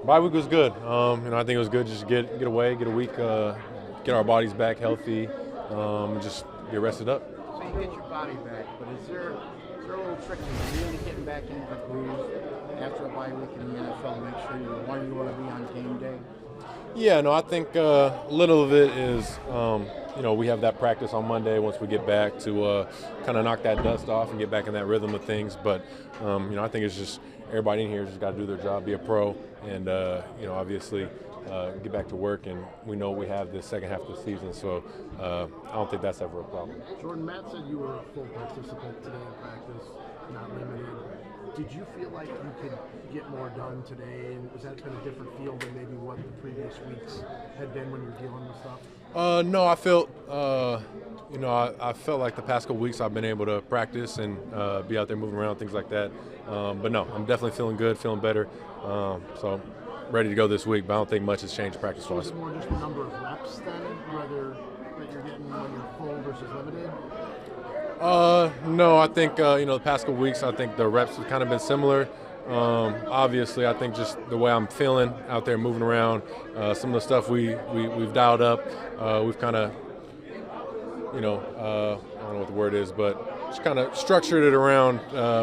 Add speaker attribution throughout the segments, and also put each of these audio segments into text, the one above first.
Speaker 1: Bye week was good. I think it was good just to get away, get a week, get our bodies back healthy, and just get rested up.
Speaker 2: So you get your body back, but is there a little trick to really getting back into the groove after a bye week in the NFL to make sure you're where you want to be on game day?
Speaker 1: Yeah, no, I think a little of it is, we have that practice on Monday once we get back to kind of knock that dust off and get back in that rhythm of things. But, I think it's just everybody in here just got to do their job, be a pro, and, obviously get back to work. And we know we have this second half of the season, so I don't think that's ever a problem.
Speaker 3: Jordan, Matt said you were a full participant today in practice, not limited. Did you feel like you could get more done today? And was that been a different feel than maybe what the previous weeks had been when you're dealing with stuff?
Speaker 1: No, I felt, I felt like the past couple weeks I've been able to practice and be out there moving around, things like that. But no, I'm definitely feeling good, feeling better. So ready to go this week, but I don't think much has changed practice-wise.
Speaker 3: Is it more just the number of reps then, whether that you're getting when you're full versus limited?
Speaker 1: No, I think the past couple weeks, I think the reps have kind of been similar. Obviously, I think just the way I'm feeling out there, moving around, some of the stuff we've dialed up, we've kind of, I don't know what the word is, but just kind of structured it around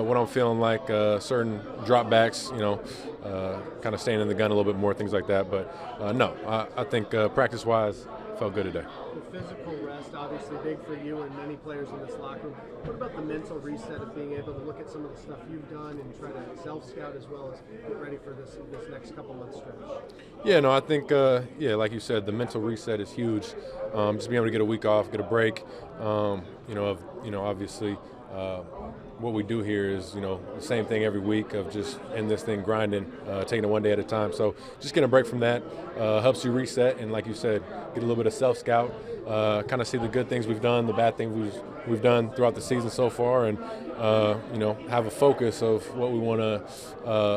Speaker 1: what I'm feeling like, certain drop backs, kind of staying in the gun a little bit more, things like that. But no, I think practice-wise, felt good today.
Speaker 4: The physical rest, obviously big for you and many players in this locker room. What about the mental reset of being able to look at some of the stuff you've done and try to self-scout as well as get ready for this next couple months stretch?
Speaker 1: Yeah, no, I think, like you said, the mental reset is huge. Just being able to get a week off, get a break. Obviously, what we do here is, the same thing every week of just in this thing grinding, taking it one day at a time. So just getting a break from that helps you reset and, like you said, get a little bit of self-scout, kind of see the good things we've done, the bad things we've done throughout the season so far, and have a focus of what we want to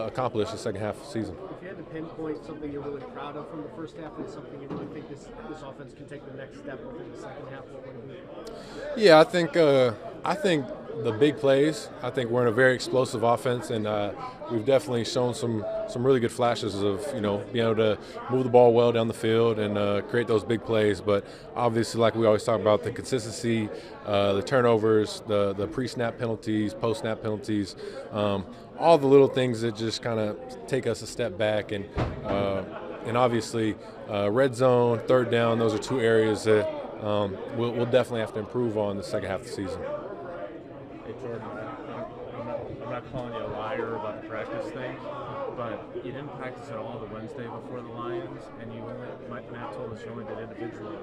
Speaker 1: accomplish the second half of the season.
Speaker 4: If you had to pinpoint something you're really proud of from the first half and something you really think this offense can take the next step within the second half, what would it be?
Speaker 1: Yeah, I think the big plays. I think we're in a very explosive offense, and we've definitely shown some really good flashes of being able to move the ball well down the field and create those big plays. But obviously, like we always talk about, the consistency, the turnovers, the pre-snap penalties, post-snap penalties, all the little things that just kind of take us a step back. And obviously, red zone, third down, those are two areas that we'll definitely have to improve on the second half of the season.
Speaker 5: Hey Jordan, I'm not calling you a liar about the practice thing, but you didn't practice at all the Wednesday before the Lions, and Matt told us you only did individually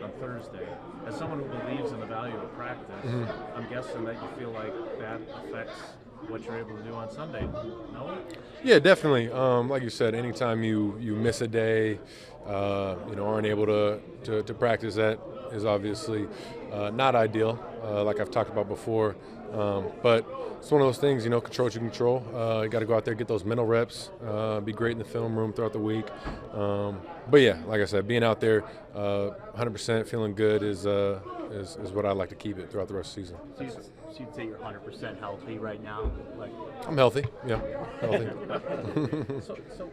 Speaker 5: on Thursday. As someone who believes in the value of practice, I'm guessing that you feel like that affects what you're able to do on Sunday. No?
Speaker 1: Yeah, definitely. Like you said, anytime you miss a day, aren't able to practice, that is obviously not ideal, like I've talked about before. But it's one of those things, control what you control. You got to go out there, get those mental reps, be great in the film room throughout the week. But yeah, like I said, being out there 100% feeling good is what I'd like to keep it throughout the rest of the season.
Speaker 6: So you'd say you're 100% healthy right now?
Speaker 1: I'm healthy, yeah, healthy.
Speaker 5: So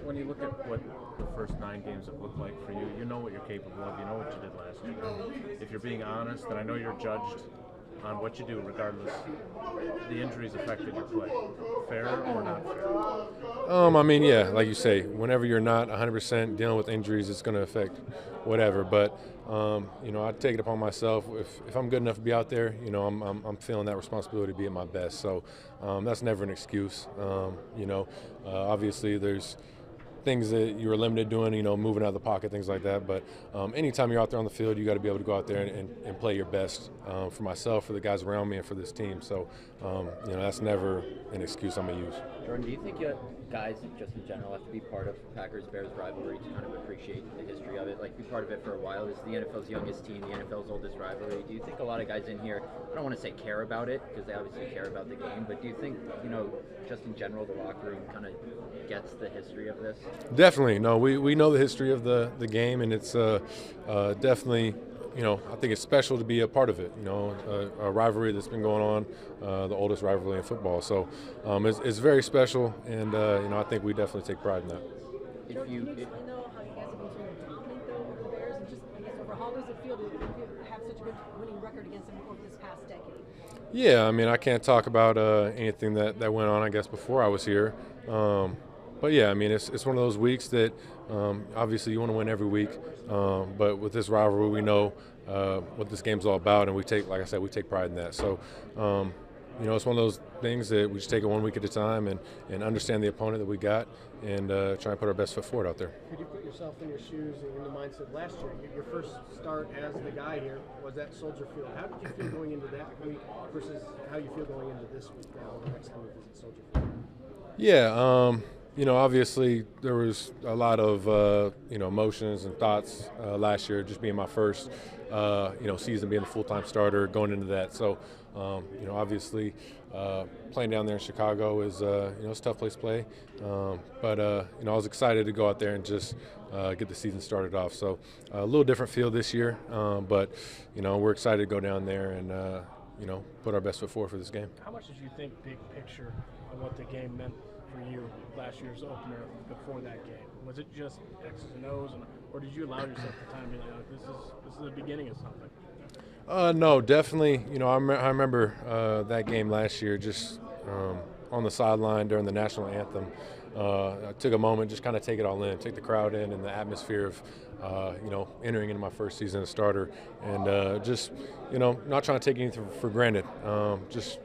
Speaker 5: when you look at what the first 9 games have looked like for you, you know what you're capable of, you know what you did last year. If you're being honest, and I know you're judged on what you do regardless, the injuries affected your play. Fair or not fair?
Speaker 1: Yeah, like you say, whenever you're not 100% dealing with injuries, it's going to affect whatever. But, I take it upon myself. If I'm good enough to be out there, I'm feeling that responsibility to be at my best. So that's never an excuse. Obviously there's things that you were limited doing, moving out of the pocket, things like that. But anytime you're out there on the field, you got to be able to go out there and play your best for myself, for the guys around me, and for this team. So, that's never an excuse I'm going to use.
Speaker 6: Jordan, do you think guys just in general have to be part of Packers-Bears rivalry to kind of appreciate the history of it? Like, be part of it for a while. It's the NFL's youngest team, the NFL's oldest rivalry. Do you think a lot of guys in here, I don't want to say care about it, because they obviously care about the game, but do you think, just in general, the locker room kind of gets the history of this?
Speaker 1: Definitely. No, we know the history of the game, and it's definitely, I think it's special to be a part of it, a rivalry that's been going on, the oldest rivalry in football. So it's very special, and, I think we definitely take pride in that.
Speaker 6: if
Speaker 7: Jordan,
Speaker 6: you
Speaker 7: can you explain though how you guys have been so dominant though over the Bears, and just I guess overall, how does it feel to have such a good winning record against them over this past decade?
Speaker 1: Yeah, I mean, I can't talk about anything that went on, I guess, before I was here. But yeah, I mean, it's one of those weeks that obviously you want to win every week. But with this rivalry, we know what this game's all about, and we take, like I said, we take pride in that. So, it's one of those things that we just take it one week at a time and understand the opponent that we got and try and put our best foot forward out there.
Speaker 4: Could you put yourself in your shoes and in the mindset last year? Your first start as the guy here was at Soldier Field. How did you feel going into that week versus how you feel going into this week now, the next time you visit Soldier Field?
Speaker 1: Yeah, obviously there was a lot of emotions and thoughts last year, just being my first season, being a full-time starter, going into that. So, obviously playing down there in Chicago is it's a tough place to play. But I was excited to go out there and just get the season started off. So a little different feel this year, but we're excited to go down there and put our best foot forward for this game.
Speaker 8: How much did you think big picture on what the game meant for you last year's opener before that game? Was it just X's and O's, or did you allow yourself the time to be like, oh, this is the beginning of something?
Speaker 1: No, definitely. I remember that game last year, just on the sideline during the national anthem. I took a moment, just kind of take it all in, take the crowd in, and the atmosphere of entering into my first season as starter, and just not trying to take anything for granted. Just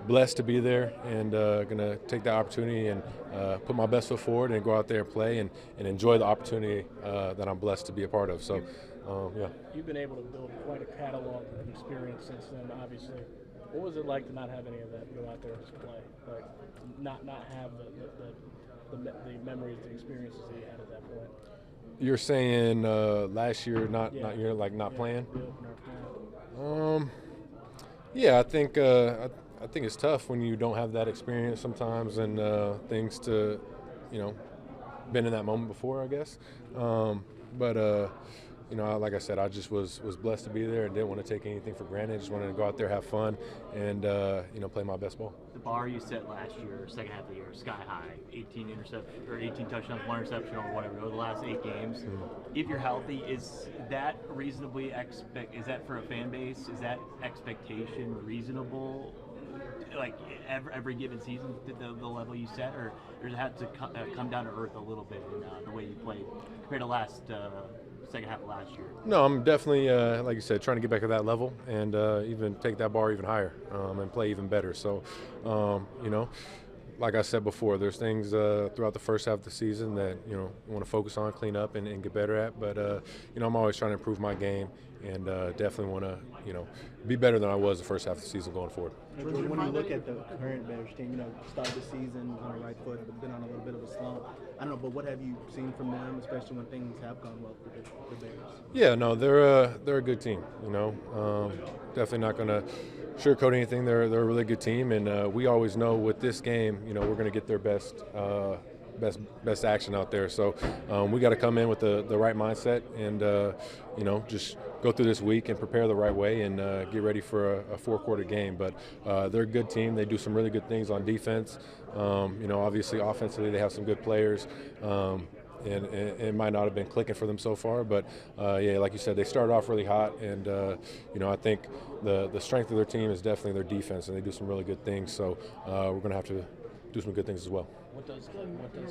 Speaker 1: blessed to be there, and gonna take that opportunity and put my best foot forward and go out there and play and enjoy the opportunity that I'm blessed to be a part of. So. Yeah.
Speaker 8: You've been able to build quite a catalog of experience since then, obviously. What was it like to not have any of that, go out there and just play? Like, not have the memories, the experiences that you had at that point?
Speaker 1: You're saying last year, not playing?
Speaker 8: The opener.
Speaker 1: Yeah, I think it's tough when you don't have that experience sometimes, and things to, been in that moment before, I guess. But like I said, I just was blessed to be there and didn't want to take anything for granted. Just wanted to go out there, have fun, and play my best ball.
Speaker 9: The bar you set last year, second half of the year, sky high. 18 touchdowns, 1 interception, or whatever. Over the last 8 games. Mm-hmm. If you're healthy, is that reasonably is that for a fan base? Is that expectation reasonable? Like every given season, the level you set, or does it have to come down to earth a little bit in the way you played compared to last second half of last year?
Speaker 1: No, I'm definitely, like you said, trying to get back to that level and even take that bar even higher and play even better. So, like I said before, there's things throughout the first half of the season that you want to focus on, clean up, and get better at. But I'm always trying to improve my game and definitely want to be better than I was the first half of the season going forward.
Speaker 10: When you look at the current Bears team, started the season on the right foot, but been on a little bit of a slump. I don't know, but what have you seen from them, especially when things have gone well for the Bears? Yeah, no, they're a good team. Definitely not going to sugarcoat anything. They're a really good team, and we always know with this game, we're going to get their best action out there. So we got to come in with the right mindset and just go through this week and prepare the right way and get ready for a 4-quarter game. But they're a good team. They do some really good things on defense. Obviously offensively they have some good players. And it might not have been clicking for them so far, but like you said, they started off really hot, and I think the strength of their team is definitely their defense, and they do some really good things. So we're going to have to do some good things as well.
Speaker 11: What does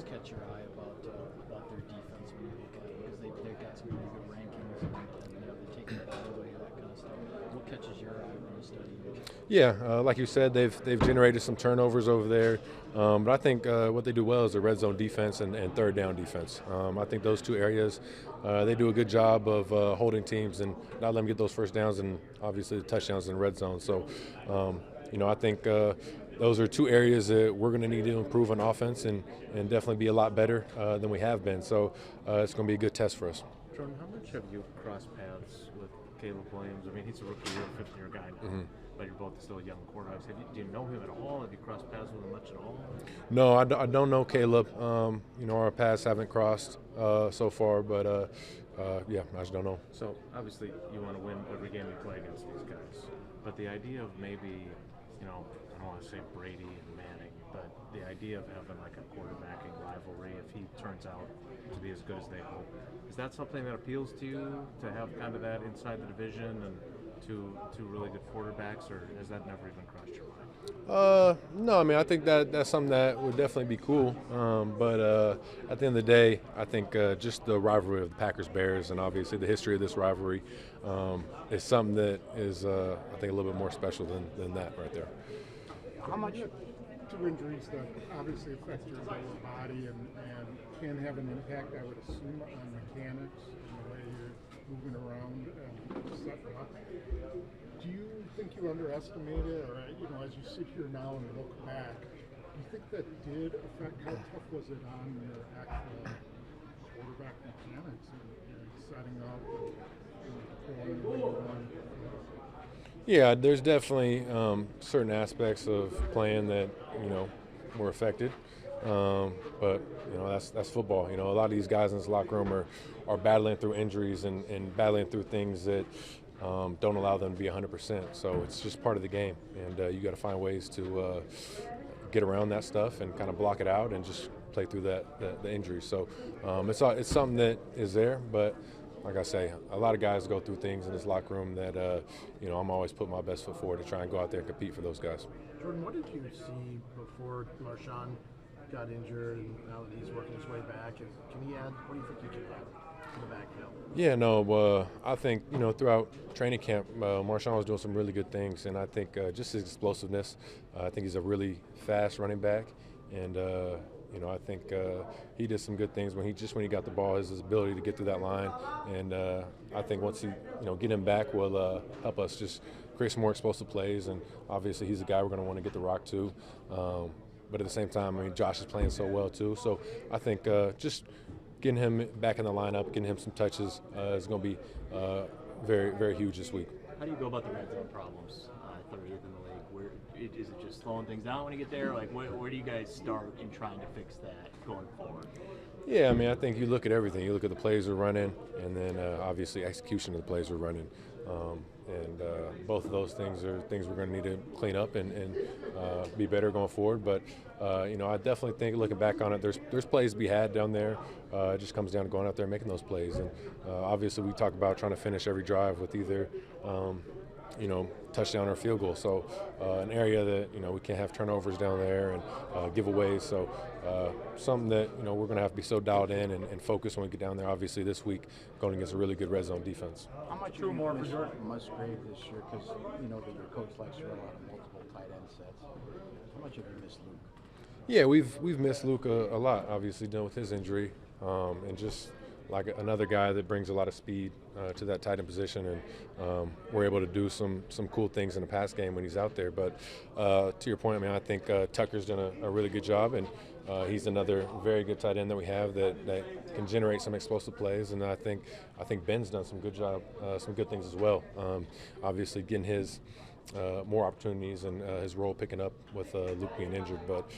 Speaker 11: catch your eye about their defense when you look at it? Because they've got some really good rankings, and they're taking the ball away, that kind of stuff. What catches your eye when you study it?
Speaker 1: Yeah, like you said, they've generated some turnovers over there, but I think what they do well is the red zone defense and third down defense. I think those two areas, they do a good job of holding teams and not letting them get those first downs and obviously the touchdowns in the red zone. So, I think those are two areas that we're going to need to improve on offense and definitely be a lot better than we have been. So it's going to be a good test for us.
Speaker 5: Jordan, how much have you crossed paths with Caleb Williams? I mean, he's a rookie year, fifth-year guy now, mm-hmm. but you're both still young quarterbacks. Do you know him at all? Have you crossed paths with him much at all?
Speaker 1: No, I don't know Caleb. Our paths haven't crossed so far, but I just don't know.
Speaker 5: So obviously you want to win every game you play against these guys, but the idea of maybe, I don't want to say Brady and Manning, but the idea of having like a quarterbacking rivalry, if he turns out to be as good as they hope, is that something that appeals to you, to have kind of that inside the division and two really good quarterbacks, or has that never even crossed your mind?
Speaker 1: No, I mean, I think that's something that would definitely be cool. But at the end of the day, I think just the rivalry of the Packers-Bears and obviously the history of this rivalry is something that is, I think, a little bit more special than that right there.
Speaker 2: How much?
Speaker 12: Two injuries that obviously affect your lower body and can have an impact, I would assume, on mechanics and the way you're moving around and setting up. Do you think you underestimated, or as you sit here now and look back, do you think that did affect how tough was it on your actual quarterback mechanics and setting up and deploying the way you want?
Speaker 1: Yeah, there's definitely certain aspects of playing that were affected, but that's football. A lot of these guys in this locker room are battling through injuries and battling through things that don't allow them to be 100%. So it's just part of the game, and you got to find ways to get around that stuff and kind of block it out and just play through the injury. So it's something that is there, but. Like I say, a lot of guys go through things in this locker room that, I'm always putting my best foot forward to try and go out there and compete for those guys.
Speaker 3: Jordan, what did you see before Marshawn got injured and now that he's working his way back? And can he add, what do you think he can add in the backfield?
Speaker 1: Yeah, no, I think, throughout training camp, Marshawn was doing some really good things. And I think just his explosiveness, I think he's a really fast running back. And, I think he did some good things when he got the ball, his ability to get through that line, and I think once he, get him back will help us just create some more explosive plays. And obviously, he's a guy we're going to want to get the rock to. But at the same time, I mean, Josh is playing so well too. So I think just getting him back in the lineup, getting him some touches is going to be very, very huge this week.
Speaker 9: How do you go about the red zone problems? 30th in the league. Where is it just slowing things down when you get there? Like, where do you guys start in trying to fix that going forward?
Speaker 1: Yeah, I mean, I think you look at everything. You look at the plays we're running, and then obviously execution of the plays we're running. And both of those things are things we're going to need to clean up and be better going forward. But I definitely think, looking back on it, there's plays to be had down there. It just comes down to going out there and making those plays. And obviously, we talk about trying to finish every drive with either touchdown or field goal. So an area that, we can't have turnovers down there and giveaways. So something that, we're going to have to be so dialed in and focused when we get down there. Obviously this week going against a really good red zone defense.
Speaker 2: How much
Speaker 4: Two more for Jordan.
Speaker 2: Musgrave this year, because that your coach likes to run out of multiple tight end sets. How much have you missed Luke?
Speaker 1: Yeah, we've missed Luke a lot, obviously, dealing with his injury, and just like another guy that brings a lot of speed to that tight end position, and we're able to do some cool things in the pass game when he's out there. But to your point, I mean, I think Tucker's done a really good job, and he's another very good tight end that we have that can generate some explosive plays. And I think Ben's done some good job, some good things as well. Obviously, getting his more opportunities and his role picking up with Luke being injured, but.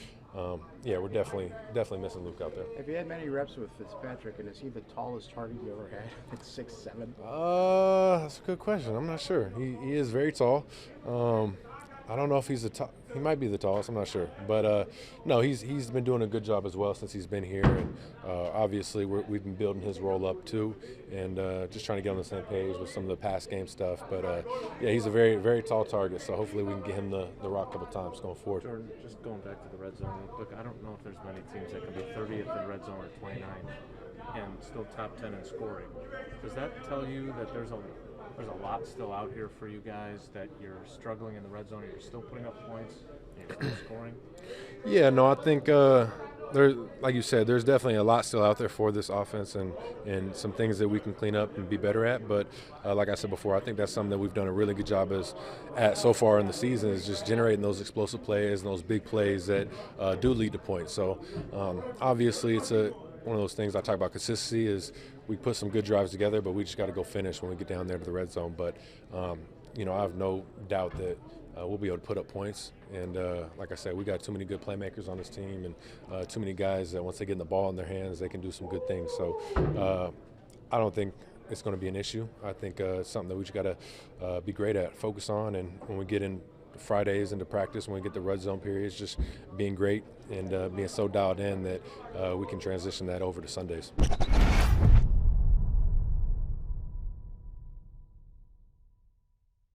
Speaker 1: Yeah, we're definitely missing Luke out there.
Speaker 2: Have you had many reps with Fitzpatrick, and is he the tallest target you ever had at 6'7"?
Speaker 1: That's a good question. I'm not sure. He is very tall. I don't know if he's he might be the tallest. I'm not sure, but no, he's been doing a good job as well since he's been here, and obviously we've been building his role up too, and just trying to get on the same page with some of the pass game stuff. But yeah, he's a very, very tall target, so hopefully we can get him the rock a couple times going forward.
Speaker 5: Jordan, just going back to the red zone real quick, I don't know if there's many teams that can be 30th in red zone or 29th and still top 10 in scoring. Does that tell you that there's a lot still out here for you guys, that you're struggling in the red zone and you're still putting up points and you're still scoring?
Speaker 1: Yeah, no, I think like you said, there's definitely a lot still out there for this offense and some things that we can clean up and be better at. But like I said before, I think that's something that we've done a really good job at so far in the season, is just generating those explosive plays and those big plays that do lead to points. So obviously it's one of those things I talk about. Consistency is we put some good drives together, but we just got to go finish when we get down there to the red zone. But I have no doubt that we'll be able to put up points. And like I said, we got too many good playmakers on this team, and too many guys that once they get the ball in their hands, they can do some good things. So I don't think it's going to be an issue. I think it's something that we just got to be great at, focus on, and when we get in Fridays into practice when we get the red zone periods, just being great and being so dialed in that we can transition that over to Sundays.